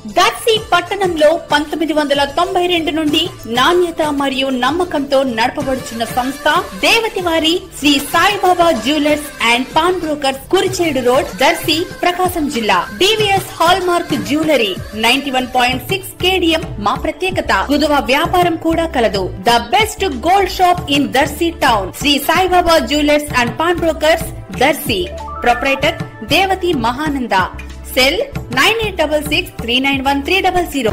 దర్శి పట్టణంలో 1992 నుండి నాణ్యత మరియు నమ్మకంతో నడపబడుచున్న సంస్థ దేవతివారి Sri Saibaba jewellers and pawnbrokers, Kurichedu road, Darsi, Prakasam జిల్లా. DVS hallmark jewellery 91.6 KDM మా ప్రత్యేకత. కుదువ వ్యాపారం కూడా కలదు. The best gold shop in Darsi town. Sri Saibaba jewellers and pawnbrokers, Darsi. Proprietor Devathi Mahananda. Cell 9866391300.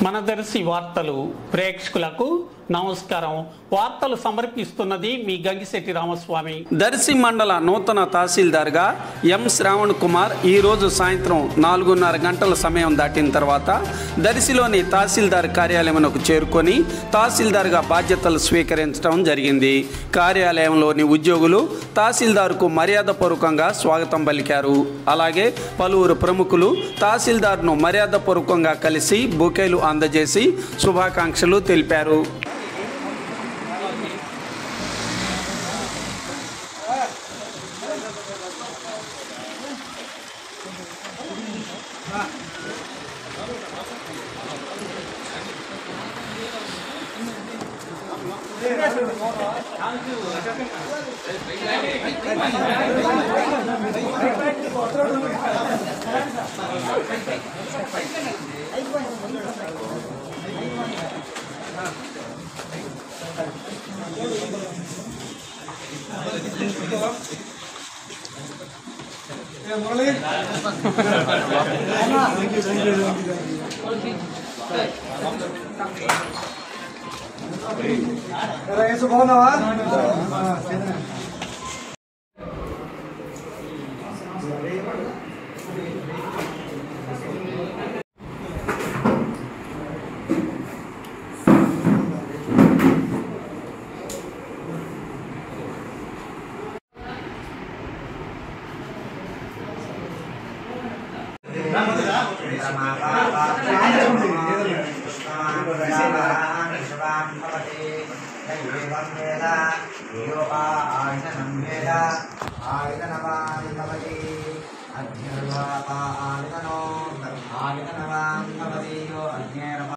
మన దర్శి వార్తలు ప్రేక్షకులకు నమస్కారం. వార్తలు సమర్పిస్తున్నది మీ గంగిశెట్టి రామస్వామి. దర్శి మండల నూతన తహసీల్దార్గా ఎం శ్రావణ్ కుమార్ ఈరోజు సాయంత్రం 4:30 గంటల సమయం దాటిన తర్వాత దర్శిలోని తహసీల్దార్ కార్యాలయంకు చేరుకొని తహసీల్దార్గా బాధ్యతలు స్వీకరించడం జరిగింది. కార్యాలయంలోని ఉద్యోగులు తహసీల్దార్కు మర్యాదపూర్వకంగా స్వాగతం పలికారు. అలాగే పలువురు ప్రముఖులు తహసీల్దార్ను మర్యాదపూర్వకంగా కలిసి బొకేలు అందజేసి శుభాకాంక్షలు తెలిపారు. ఆయుధనవాన్